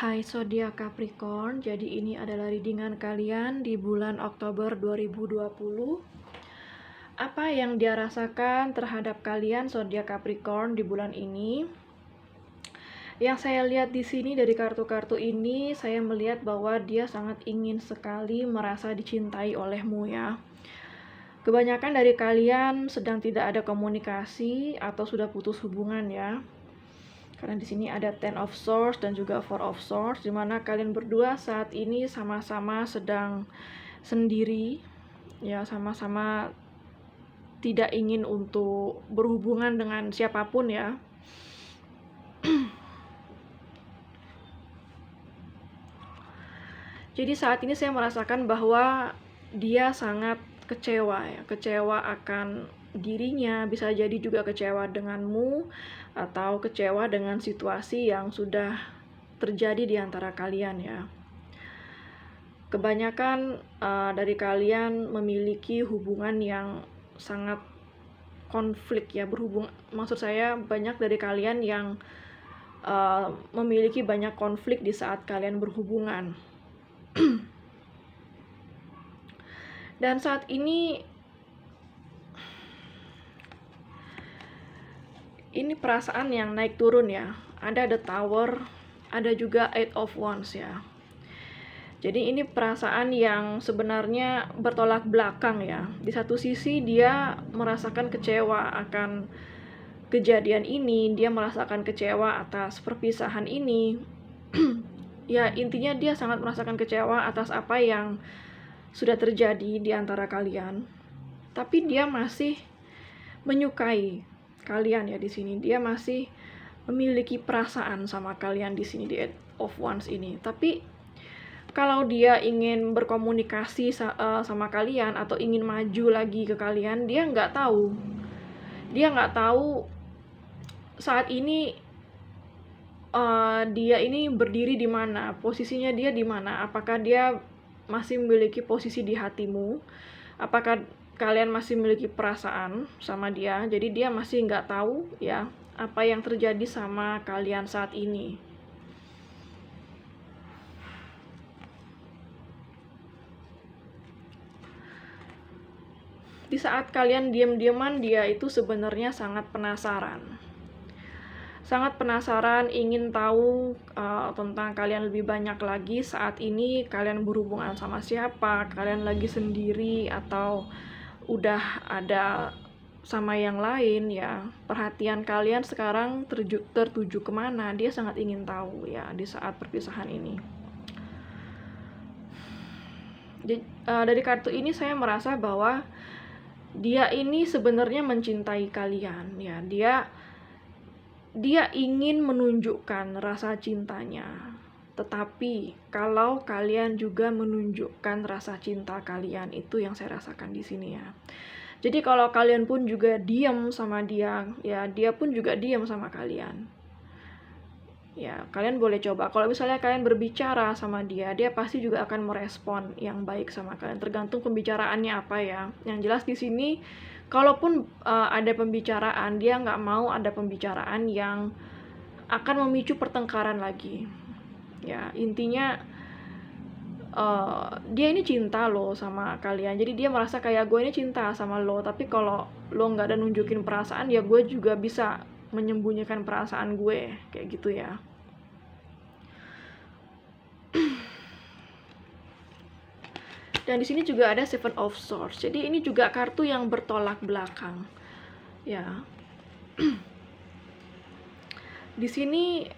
Hai zodiak Capricorn, jadi ini adalah readingan kalian di bulan Oktober 2020. Apa yang dia rasakan terhadap kalian zodiak Capricorn di bulan ini? Yang saya lihat di sini dari kartu-kartu ini, saya melihat bahwa dia sangat ingin sekali merasa dicintai olehmu ya. Kebanyakan dari kalian sedang tidak ada komunikasi atau sudah putus hubungan ya. Karena di sini ada Ten of Swords dan juga Four of Swords, dimana kalian berdua saat ini sama-sama sedang sendiri, ya sama-sama tidak ingin untuk berhubungan dengan siapapun ya. Jadi saat ini saya merasakan bahwa dia sangat kecewa ya, kecewa akan dirinya, bisa jadi juga kecewa denganmu atau kecewa dengan situasi yang sudah terjadi di antara kalian ya. Kebanyakan dari kalian memiliki hubungan yang sangat konflik ya, maksud saya banyak dari kalian yang memiliki banyak konflik di saat kalian berhubungan. Dan saat ini perasaan yang naik turun ya. Ada the Tower, ada juga Eight of Wands ya. Jadi ini perasaan yang sebenarnya bertolak belakang ya. Di satu sisi dia merasakan kecewa akan kejadian ini, dia merasakan kecewa atas perpisahan ini. Ya intinya dia sangat merasakan kecewa atas apa yang sudah terjadi di antara kalian. Tapi dia masih menyukai kalian ya di sini. Dia masih memiliki perasaan sama kalian di sini di Eight of Wands ini. Tapi kalau dia ingin berkomunikasi sama kalian atau ingin maju lagi ke kalian, dia nggak tahu. Dia nggak tahu saat ini dia ini berdiri di mana, posisinya dia di mana. Apakah dia masih memiliki posisi di hatimu? Apakah kalian masih memiliki perasaan sama dia? Jadi dia masih nggak tahu ya apa yang terjadi sama kalian saat ini. Di saat kalian diam-diaman, dia itu sebenarnya sangat penasaran. Sangat penasaran, ingin tahu tentang kalian lebih banyak lagi. Saat ini kalian berhubungan sama siapa, kalian lagi sendiri atau udah ada sama yang lain ya. Perhatian kalian sekarang tertuju kemana, dia sangat ingin tahu ya di saat perpisahan ini. Dari kartu ini saya merasa bahwa dia ini sebenarnya mencintai kalian ya. Dia ingin menunjukkan rasa cintanya. Tetapi kalau kalian juga menunjukkan rasa cinta kalian, itu yang saya rasakan di sini ya. Jadi kalau kalian pun juga diam sama dia, ya dia pun juga diam sama kalian. Ya, kalian boleh coba. Kalau misalnya kalian berbicara sama dia, dia pasti juga akan merespon yang baik sama kalian. Tergantung pembicaraannya apa ya. Yang jelas di sini, kalaupun ada pembicaraan, dia nggak mau ada pembicaraan yang akan memicu pertengkaran lagi. Ya, intinya dia ini cinta loh sama kalian. Jadi dia merasa kayak gue ini cinta sama lo. Tapi kalau lo nggak ada nunjukin perasaan, ya gue juga bisa menyembunyikan perasaan gue kayak gitu ya. Dan di sini juga ada Seven of Swords. Jadi ini juga kartu yang bertolak belakang ya. Di sini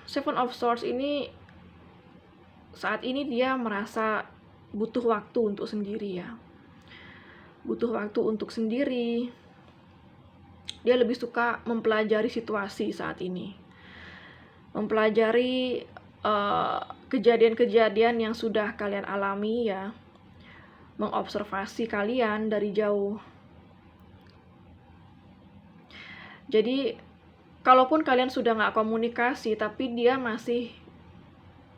Seven of Swords ini saat ini dia merasa butuh waktu untuk sendiri ya. Butuh waktu untuk sendiri. Dia lebih suka mempelajari situasi saat ini. Mempelajari kejadian-kejadian yang sudah kalian alami ya. Mengobservasi kalian dari jauh. Jadi kalaupun kalian sudah nggak komunikasi, tapi dia masih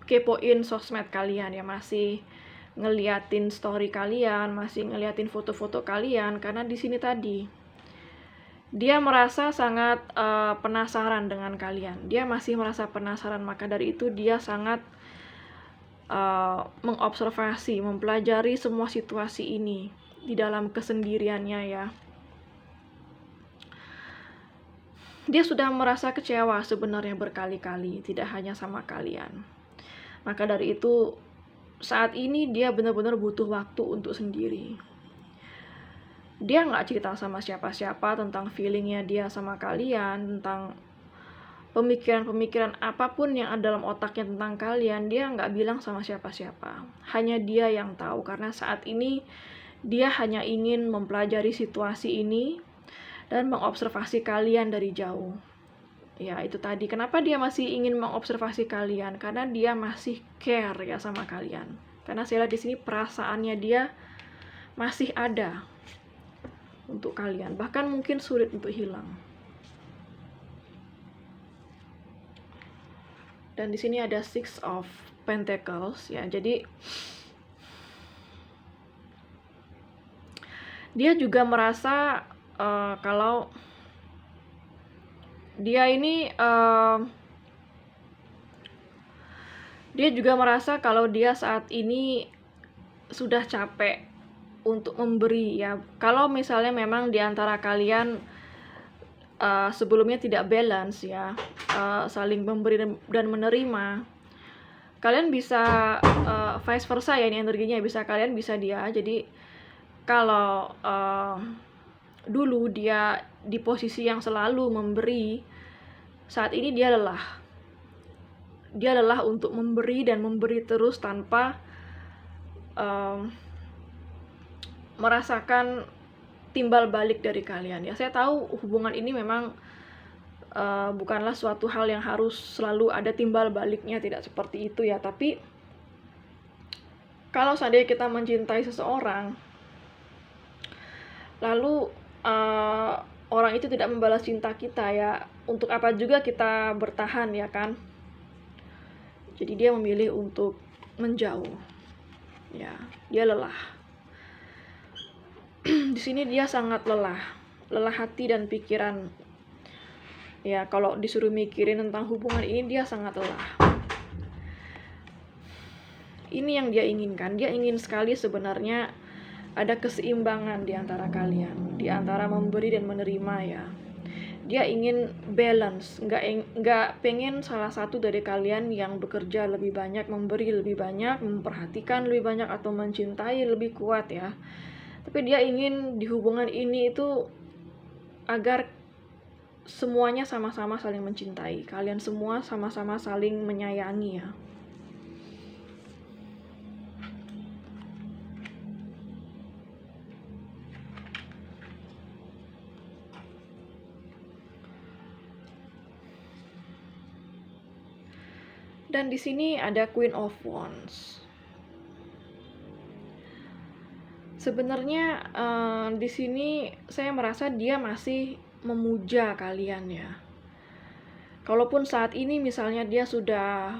kepoin sosmed kalian ya, masih ngeliatin story kalian, masih ngeliatin foto-foto kalian. Karena di sini tadi Dia merasa sangat penasaran dengan kalian. Dia masih merasa penasaran, maka dari itu dia sangat mengobservasi, mempelajari semua situasi ini di dalam kesendiriannya ya. Dia sudah merasa kecewa sebenarnya berkali-kali, tidak hanya sama kalian. Maka dari itu saat ini dia benar-benar butuh waktu untuk sendiri. Dia nggak cerita sama siapa-siapa tentang feelingnya dia sama kalian, tentang pemikiran-pemikiran apapun yang ada dalam otaknya tentang kalian. Dia nggak bilang sama siapa-siapa. Hanya dia yang tahu, karena saat ini dia hanya ingin mempelajari situasi ini dan mengobservasi kalian dari jauh. Ya, itu tadi. Kenapa dia masih ingin mengobservasi kalian? Karena dia masih care ya sama kalian. Karena saya lihat di sini perasaannya dia masih ada untuk kalian. Bahkan mungkin sulit untuk hilang. Dan di sini ada Six of Pentacles ya. Jadi dia juga merasa kalau dia ini dia juga merasa kalau dia saat ini sudah capek untuk memberi ya. Kalau misalnya memang di antara kalian sebelumnya tidak balance ya, saling memberi dan menerima, kalian bisa vice versa ya, ini energinya bisa kalian bisa dia. Jadi kalau dulu dia di posisi yang selalu memberi, saat ini dia lelah. Dia lelah untuk memberi dan memberi terus tanpa merasakan timbal balik dari kalian ya. Saya tahu hubungan ini memang bukanlah suatu hal yang harus selalu ada timbal baliknya, tidak seperti itu ya. Tapi kalau seandainya kita mencintai seseorang, lalu orang itu tidak membalas cinta kita ya, untuk apa juga kita bertahan ya kan. Jadi dia memilih untuk menjauh ya, dia lelah. Di sini dia sangat lelah hati dan pikiran ya. Kalau disuruh mikirin tentang hubungan ini, dia sangat lelah. Ini yang dia inginkan. Dia ingin sekali sebenarnya ada keseimbangan di antara kalian, di antara memberi dan menerima ya. Dia ingin balance, nggak pengen salah satu dari kalian yang bekerja lebih banyak, memberi lebih banyak, memperhatikan lebih banyak, atau mencintai lebih kuat ya. Tapi dia ingin di hubungan ini itu agar semuanya sama-sama saling mencintai. Kalian semua sama-sama saling menyayangi ya. Dan di sini ada Queen of Wands. Sebenarnya di sini saya merasa dia masih memuja kalian ya. Kalaupun saat ini misalnya dia sudah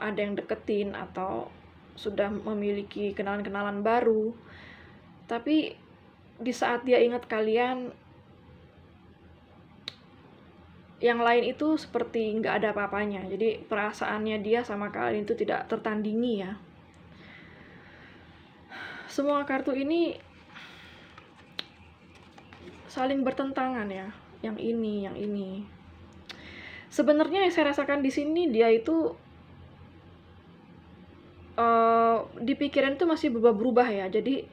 ada yang deketin atau sudah memiliki kenalan-kenalan baru, tapi di saat dia ingat kalian, yang lain itu seperti nggak ada apa-apanya. Jadi perasaannya dia sama kalian itu tidak tertandingi ya. Semua kartu ini saling bertentangan ya, yang ini. Sebenarnya yang saya rasakan di sini, dia itu di pikiran itu masih berubah-ubah ya. Jadi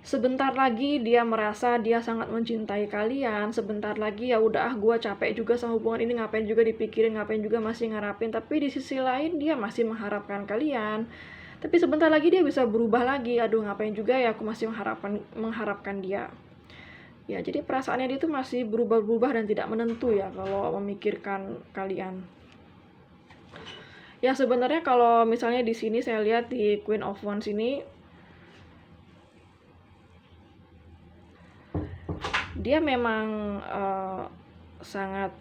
sebentar lagi dia merasa dia sangat mencintai kalian, sebentar lagi ya udah gue capek juga sama hubungan ini, ngapain juga dipikirin, ngapain juga masih ngarapin. Tapi di sisi lain dia masih mengharapkan kalian. Tapi sebentar lagi dia bisa berubah lagi, aduh ngapain juga ya aku masih mengharapkan dia. Ya, jadi perasaannya dia itu masih berubah-ubah dan tidak menentu ya kalau memikirkan kalian. Ya sebenarnya kalau misalnya di sini saya lihat di Queen of Wands ini, dia memang sangat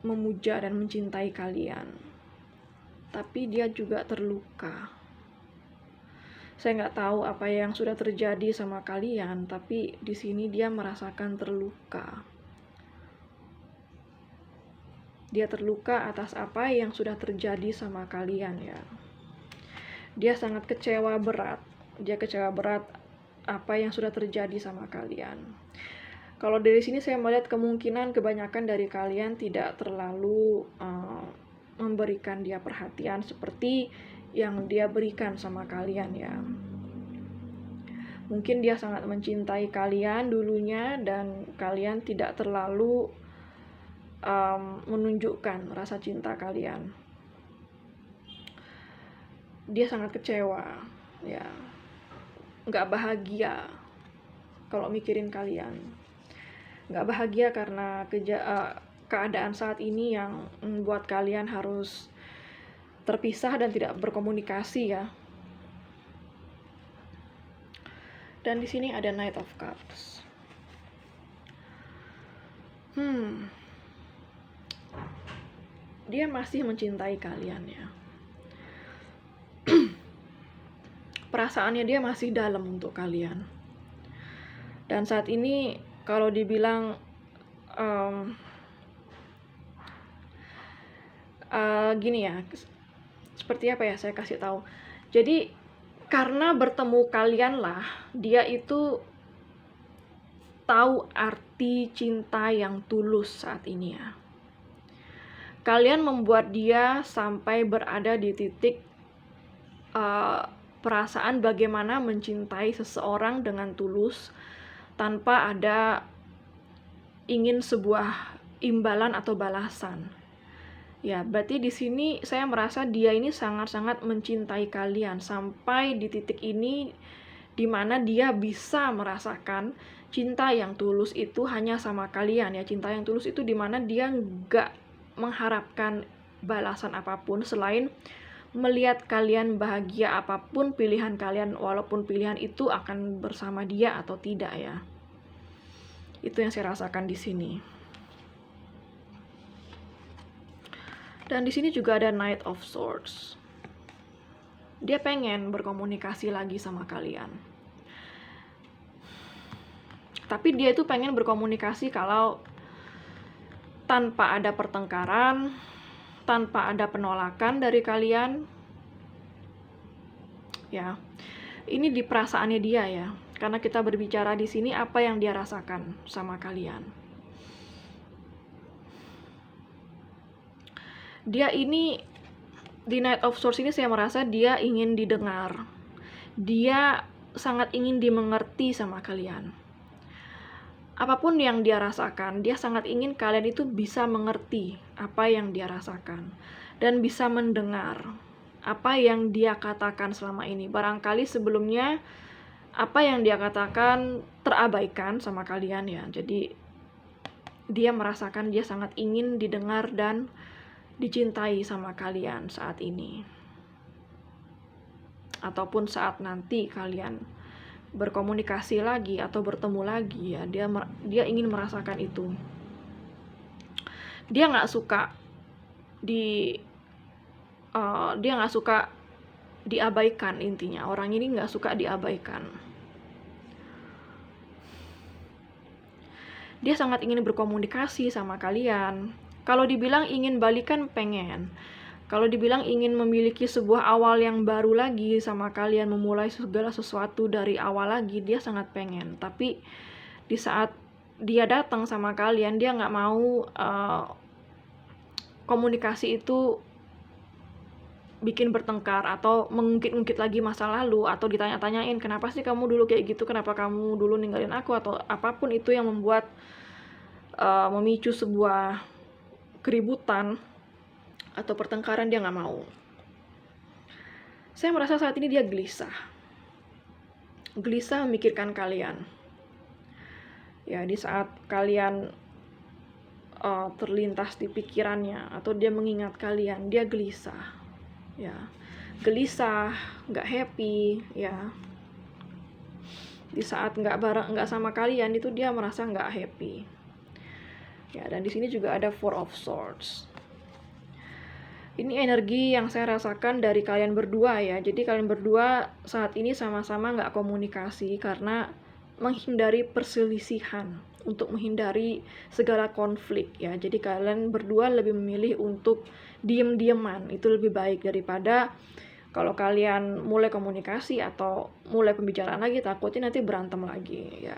memuja dan mencintai kalian. Tapi dia juga terluka. Saya nggak tahu apa yang sudah terjadi sama kalian, tapi di sini dia merasakan terluka. Dia terluka atas apa yang sudah terjadi sama kalian ya. Dia sangat kecewa berat. Dia kecewa berat apa yang sudah terjadi sama kalian. Kalau dari sini saya melihat kemungkinan kebanyakan dari kalian tidak terlalu memberikan dia perhatian seperti yang dia berikan sama kalian ya. Mungkin dia sangat mencintai kalian dulunya dan kalian tidak terlalu menunjukkan rasa cinta kalian. Dia sangat kecewa ya, nggak bahagia kalau mikirin kalian, nggak bahagia karena keadaan saat ini yang membuat kalian harus terpisah dan tidak berkomunikasi ya. Dan di sini ada Knight of Cups. Dia masih mencintai kalian ya. Perasaannya dia masih dalam untuk kalian. Dan saat ini kalau dibilang gini ya, seperti apa ya saya kasih tahu. Jadi karena bertemu kalian lah, dia itu tahu arti cinta yang tulus saat ini ya. Kalian membuat dia sampai berada di titik perasaan bagaimana mencintai seseorang dengan tulus tanpa ada ingin sebuah imbalan atau balasan. Ya, berarti di sini saya merasa dia ini sangat-sangat mencintai kalian sampai di titik ini di mana dia bisa merasakan cinta yang tulus itu hanya sama kalian ya. Cinta yang tulus itu di mana dia nggak mengharapkan balasan apapun selain melihat kalian bahagia apapun pilihan kalian, walaupun pilihan itu akan bersama dia atau tidak ya. Itu yang saya rasakan di sini. Dan di sini juga ada Knight of Swords. Dia pengen berkomunikasi lagi sama kalian. Tapi dia itu pengen berkomunikasi kalau tanpa ada pertengkaran, tanpa ada penolakan dari kalian. Ya. Ini di perasaannya dia ya. Karena kita berbicara di sini apa yang dia rasakan sama kalian. Dia ini di Knight of Swords ini saya merasa dia ingin didengar. Dia sangat ingin dimengerti sama kalian. Apapun yang dia rasakan, dia sangat ingin kalian itu bisa mengerti apa yang dia rasakan dan bisa mendengar apa yang dia katakan selama ini. Barangkali sebelumnya apa yang dia katakan terabaikan sama kalian ya. Jadi dia merasakan dia sangat ingin didengar dan dicintai sama kalian saat ini. Ataupun saat nanti kalian berkomunikasi lagi atau bertemu lagi ya, dia ingin merasakan itu. Dia nggak suka dia nggak suka diabaikan intinya. Orang ini nggak suka diabaikan. Dia sangat ingin berkomunikasi sama kalian. Kalau dibilang ingin balikan pengen. Kalau dibilang ingin memiliki sebuah awal yang baru lagi sama kalian, memulai segala sesuatu dari awal lagi, dia sangat pengen. Tapi di saat dia datang sama kalian, dia nggak mau komunikasi itu bikin bertengkar atau mengungkit-ungkit lagi masa lalu atau ditanya-tanyain kenapa sih kamu dulu kayak gitu, kenapa kamu dulu ninggalin aku atau apapun itu yang membuat memicu sebuah keributan atau pertengkaran. Dia nggak mau. Saya merasa saat ini dia gelisah memikirkan kalian ya. Di saat kalian terlintas di pikirannya atau dia mengingat kalian, dia gelisah ya, nggak happy ya. Di saat nggak sama kalian itu dia merasa nggak happy ya. Dan di sini juga ada Four of Swords Ini energi yang saya rasakan dari kalian berdua ya. Jadi kalian berdua saat ini sama-sama nggak komunikasi karena menghindari perselisihan, untuk menghindari segala konflik ya. Jadi kalian berdua lebih memilih untuk diem-dieman, itu lebih baik daripada kalau kalian mulai komunikasi atau mulai pembicaraan lagi, takutnya nanti berantem lagi ya.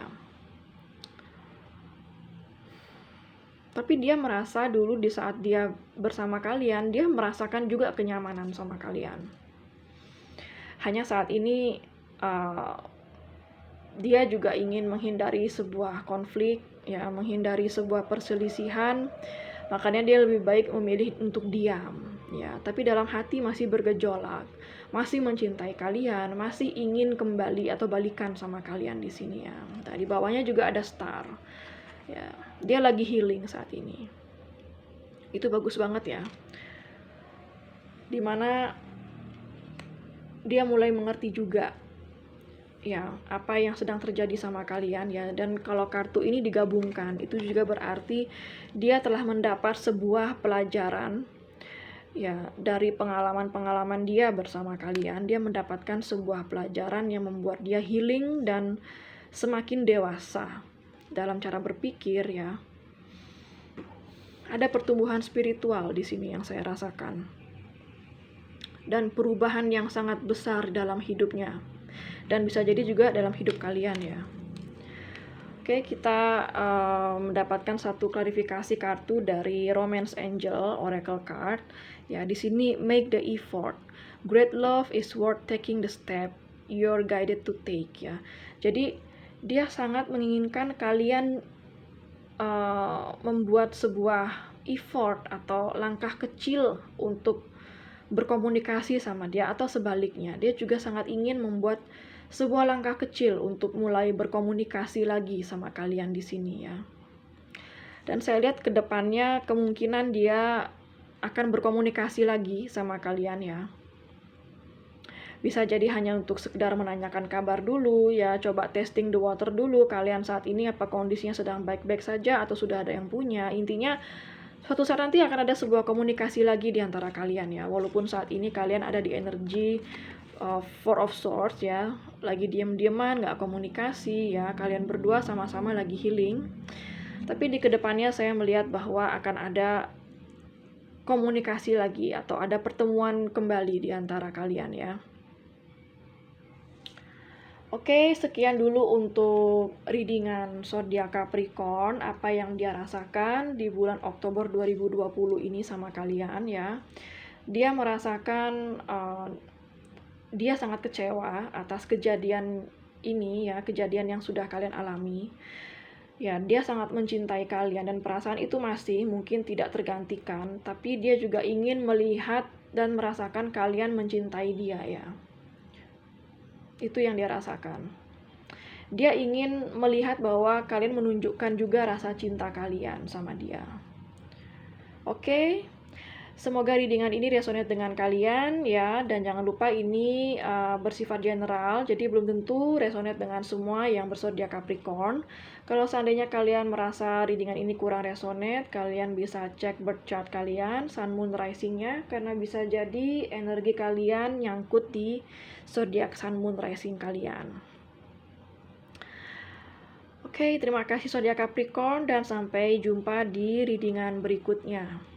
Tapi dia merasa dulu di saat dia bersama kalian, dia merasakan juga kenyamanan sama kalian. Hanya saat ini dia juga ingin menghindari sebuah konflik, ya, menghindari sebuah perselisihan. Makanya dia lebih baik memilih untuk diam, ya. Tapi dalam hati masih bergejolak, masih mencintai kalian, masih ingin kembali atau balikan sama kalian di sini ya. Nah, di bawahnya juga ada star. Ya, dia lagi healing saat ini. Itu bagus banget ya. Dimana dia mulai mengerti juga ya apa yang sedang terjadi sama kalian ya. Dan kalau kartu ini digabungkan, itu juga berarti dia telah mendapat sebuah pelajaran ya dari pengalaman-pengalaman dia bersama kalian. Dia mendapatkan sebuah pelajaran yang membuat dia healing dan semakin dewasa dalam cara berpikir ya. Ada pertumbuhan spiritual di sini yang saya rasakan. Dan perubahan yang sangat besar dalam hidupnya. Dan bisa jadi juga dalam hidup kalian ya. Oke, kita mendapatkan satu klarifikasi kartu dari Romance Angel Oracle Card. Ya, di sini make the effort. Great love is worth taking the step you're guided to take ya. Jadi dia sangat menginginkan kalian membuat sebuah effort atau langkah kecil untuk berkomunikasi sama dia, atau sebaliknya dia juga sangat ingin membuat sebuah langkah kecil untuk mulai berkomunikasi lagi sama kalian di sini ya. Dan saya lihat ke depannya kemungkinan dia akan berkomunikasi lagi sama kalian ya. Bisa jadi hanya untuk sekedar menanyakan kabar dulu ya, coba testing the water dulu kalian saat ini apa kondisinya sedang baik-baik saja atau sudah ada yang punya. Intinya suatu saat nanti akan ada sebuah komunikasi lagi di antara kalian ya. Walaupun saat ini kalian ada di energi Four of Swords ya, lagi diem-dieman, nggak komunikasi ya, kalian berdua sama-sama lagi healing. Tapi di kedepannya saya melihat bahwa akan ada komunikasi lagi atau ada pertemuan kembali di antara kalian ya. Oke, sekian dulu untuk readingan zodiak Capricorn, apa yang dia rasakan di bulan Oktober 2020 ini sama kalian ya. Dia merasakan dia sangat kecewa atas kejadian ini ya, kejadian yang sudah kalian alami. Ya, dia sangat mencintai kalian dan perasaan itu masih mungkin tidak tergantikan, tapi dia juga ingin melihat dan merasakan kalian mencintai dia ya. Itu yang dia rasakan. Dia ingin melihat bahwa kalian menunjukkan juga rasa cinta kalian sama dia. Oke, semoga readingan ini resonate dengan kalian ya. Dan jangan lupa ini bersifat general, jadi belum tentu resonate dengan semua yang berzodiak Capricorn. Kalau seandainya kalian merasa readingan ini kurang resonate, kalian bisa cek birth chart kalian, sun moon rising-nya, karena bisa jadi energi kalian nyangkut di zodiak sun moon rising kalian. Oke, terima kasih zodiak Capricorn dan sampai jumpa di readingan berikutnya.